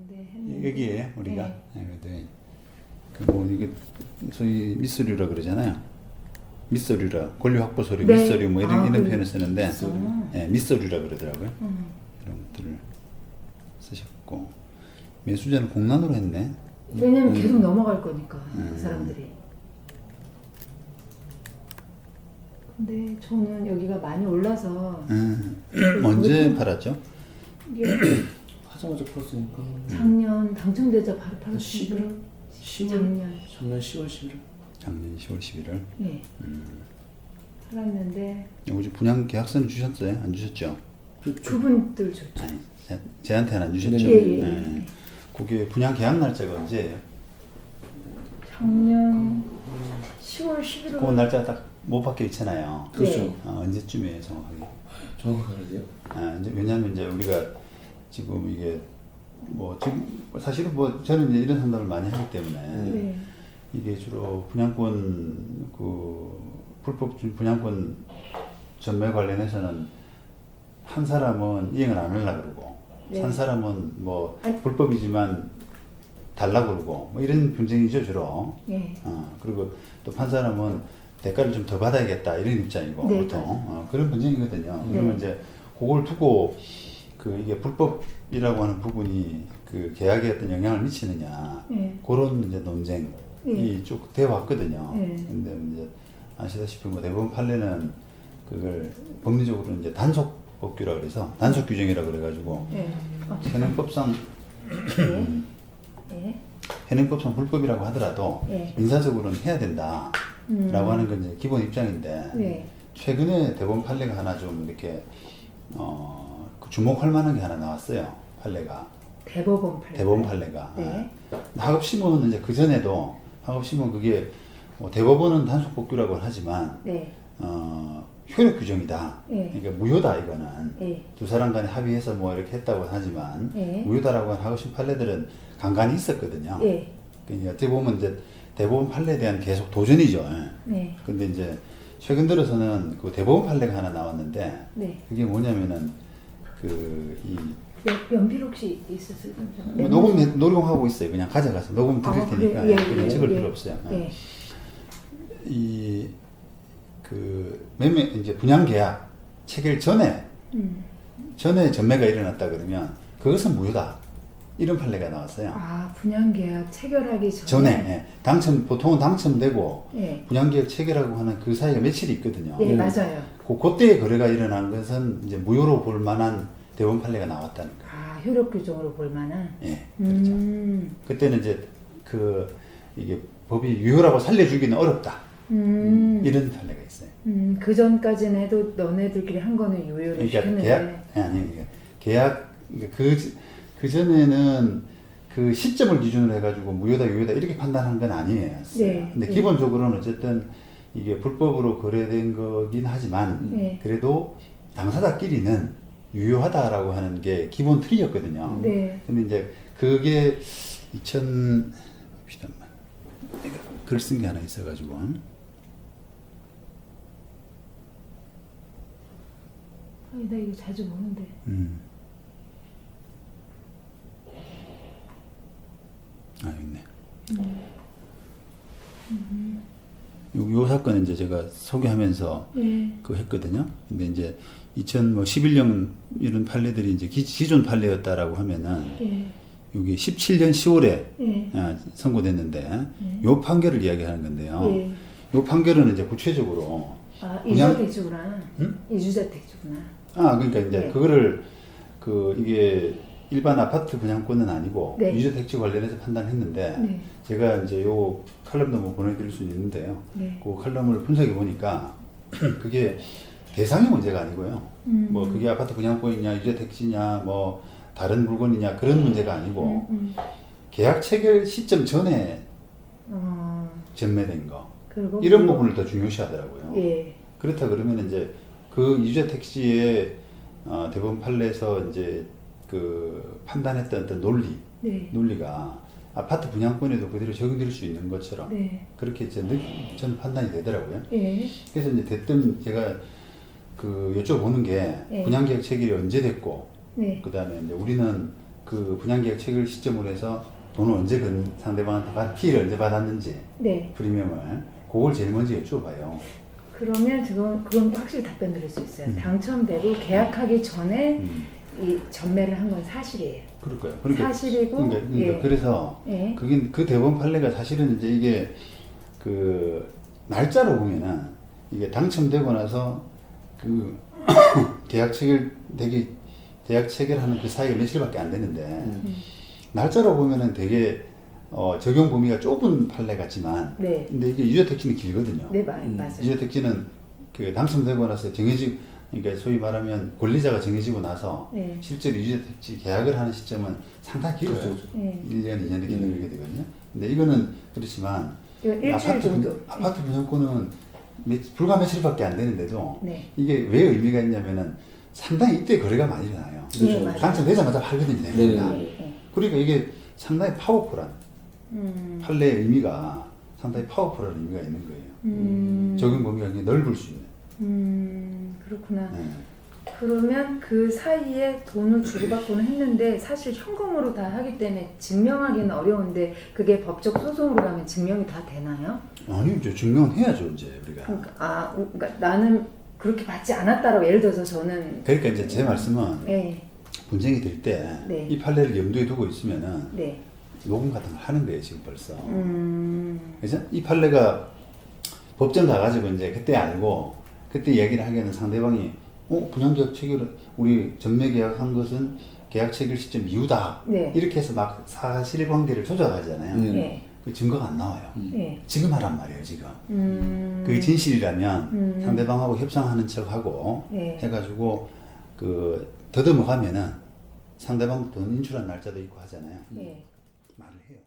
네, 여기에 우리가 네. 그뭐 이게 소위 밑서류라 그러잖아요. 밑서류라 권리 확보 서류, 네. 밑서류 뭐 이런 그 표현을 쓰는데 밑서류라 그러더라고요. 이런 것들을 쓰셨고 매수자는 공란으로 했네. 왜냐면 계속 넘어갈 거니까 그 사람들이. 근데 저는 여기가 많이 올라서 언제 팔았죠? 이게 하자마자 풀었으니까 작년 당첨되자 바로 팔았어요. 11월? 10월? 작년 10월 11월? 작년 10월 11일. 네. 팔았는데 요즘 분양 계약서는 주셨어요? 안 주셨죠? 그분들 줬죠. 아니, 제한테는 안 주셨죠? 예. 그게 분양 계약 날짜가 언제예요? 작년 10월 11월. 그 날짜 딱 못 박혀 있잖아요. 그렇죠. 네. 언제쯤이에요, 정확하게? 정확하게 알아야 돼요? 이제 왜냐하면 이제 우리가 지금 이게 뭐 지금 사실은 뭐 저는 이제 이런 상담을 많이 하기 때문에 네. 이게 주로 분양권 불법 분양권 전매 관련해서는 한 사람은 이행을 안 하려고 그러고 네. 한 사람은 뭐 아니. 불법이지만 달라고 그러고 뭐 이런 분쟁이죠 주로. 네. 그리고 또 한 사람은 대가를 좀 더 받아야겠다 이런 입장이고 네. 보통 그런 분쟁이거든요. 네. 그러면 이제 그걸 두고 이게 불법이라고 하는 부분이 그 계약에 어떤 영향을 미치느냐 네. 그런 이제 논쟁이 네. 쭉 되어 왔거든요. 네. 근데 이제 아시다시피 뭐 대법원 판례는 그걸 법리적으로 이제 단속 법규라 그래서 단속 규정이라 그래가지고 네. 현행법상 네. 네. 현행법상 불법이라고 하더라도 네. 민사적으로는 해야 된다. 라고 하는 건 이제 기본 입장인데 네. 최근에 대법원 판례가 하나 좀 이렇게 그 주목할 만한 게 하나 나왔어요. 판례가 대법원 판례가 네. 하급심은 이제 그 전에도 하급심은 그게 뭐 대법원은 단속 법규라고 하지만 네. 효력 규정이다. 네. 그러니까 무효다 이거는 네. 두 사람 간에 합의해서 뭐 이렇게 했다고 하지만 네. 무효다라고 하는 하급심 판례들은 간간히 있었거든요. 네. 그러니까 어떻게 보면 이제 대법원 판례에 대한 계속 도전이죠. 네. 근데 이제 최근 들어서는 그 대법원 판례가 하나 나왔는데 네. 그게 뭐냐면은 그이 연필 혹시 있었어요? 뭐 녹음하고 있어요. 그냥 가져가서 녹음 드릴 테니까 그래. 그냥 찍을 필요 없어요. 네. 이 그 매매 이제 분양 계약 체결 전에 전매가 일어났다 그러면 그것은 무효다. 이런 판례가 나왔어요. 분양계약 체결하기 전에. 전에 보통은 당첨되고 네. 분양계약 체결하고 하는 그 사이가 며칠이 있거든요. 네, 맞아요. 그때에 거래가 일어난 것은 이제 무효로 볼 만한 대법원 판례가 나왔다는 거예요. 효력 규정으로 볼 만한. 예, 그렇죠. 그때는 이제 이게 법이 유효라고 살려주기는 어렵다. 이런 판례가 있어요. 그 전까지는 해도 너네들끼리 한 거는 유효를 그러니까 시켰는데. 계약 그 전에는 그 시점을 기준으로 해가지고 무효다 유효다 이렇게 판단한 건 아니에요. 네. 근데 네. 기본적으로는 어쨌든 이게 불법으로 거래된 거긴 하지만 네. 그래도 당사자끼리는 유효하다라고 하는 게 기본 틀이었거든요. 네. 근데 이제 그게 2000 봅시다만 내가 글 쓴 게 하나 있어가지고 나 이거 자주 보는데. 여기 있네. 요 사건은 이제 제가 소개하면서 네. 그거 했거든요. 근데 이제 2011년 이런 판례들이 이제 기존 판례였다라고 하면은 네. 여기 17년 10월에 네. 선고됐는데 요 판결을 이야기하는 건데요. 네. 요 판결은 이제 구체적으로 이주택주구나. 이주택주구나. 그러니까 이제 네. 그거를 이게 일반 아파트 분양권은 아니고 네. 유주택지 관련해서 판단했는데 네. 제가 이제 요 칼럼도 뭐 보내드릴 수 있는데요. 네. 그 칼럼을 분석해 보니까 그게 대상의 문제가 아니고요. 뭐 그게 아파트 분양권이냐 유주택지냐 뭐 다른 물건이냐 그런 문제가 아니고 계약 체결 시점 전에 전매된 거 그리고 이런 부분을 더 중요시하더라고요. 예. 그렇다 그러면 이제 그 유주택지의 대법원 판례에서 이제 그 판단했던 어떤 네. 논리가 아파트 분양권에도 그대로 적용될 수 있는 것처럼 네. 그렇게 저는 판단이 되더라고요. 예. 그래서 이제 대뜸 제가 여쭤보는 게 네. 분양계약 체결이 언제 됐고 네. 그 다음에 이제 우리는 그 분양계약 체결 시점으로 해서 돈을 언제 상대방한테 피해를 언제 받았는지 네. 프리미엄을 그걸 제일 먼저 여쭤봐요. 그러면 그건 확실히 답변 드릴 수 있어요. 당첨되고 계약하기 전에 이 전매를 한 건 사실이에요. 그럴 거예요. 그러니까, 사실이고, 예. 그래서 예. 그게 그 대법원 판례가 사실은 이제 이게 그 날짜로 보면은 이게 당첨되고 나서 그 계약 체결하는 그 사이가 며칠밖에 안 되는데 날짜로 보면은 되게 적용 범위가 좁은 판례 같지만, 네. 근데 이게 유죄 택지는 길거든요. 네, 맞아요. 유죄 택지는 그 당첨되고 나서 그러니까 소위 말하면 권리자가 정해지고 나서 네. 실제로 유죄 택지 계약을 하는 시점은 상당히 길어요. 네. 1년, 2년 이렇게 걸리게 되거든요. 근데 이거는 그렇지만 이건 일주일 정도. 아파트 분양권은 불과 며칠밖에 안 되는데도 네. 이게 왜 의미가 있냐면은 상당히 이때 거래가 많이 일어나요. 네, 맞아요. 당첨되자마자 팔거든요. 네. 그러니까. 네. 그러니까 이게 상당히 파워풀한 판례의 의미가 상당히 파워풀한 의미가 있는 거예요. 적용 범위가 굉장히 넓을 수 있는. 그렇구나. 네. 그러면 그 사이에 돈을 주고받고는 했는데 사실 현금으로 다 하기 때문에 증명하기는 어려운데 그게 법적 소송으로 가면 증명이 다 되나요? 아니 이제 증명은 해야죠 이제 우리가. 그러니까 나는 그렇게 받지 않았다라고 예를 들어서 저는 그러니까 이제 제 말씀은 네. 분쟁이 될 때 이 네. 판례를 염두에 두고 있으면은 네. 녹음 같은 걸 하는 거예요 지금 벌써. 그래서 이 판례가 법정 가가지고 이제 그때 알고 그때 얘기를 하기에는 상대방이 분양계약 체결 우리 전매 계약한 것은 계약 체결 시점 이후다. 네. 이렇게 해서 막 사실관계를 조작하잖아요. 네. 그 증거가 안 나와요. 네. 지금 하란 말이에요 지금. 그게 음. 진실이라면 상대방하고 협상하는 척하고 네. 해가지고 그 더듬어 가면은 상대방 돈 인출한 날짜도 있고 하잖아요. 네. 말을 해요.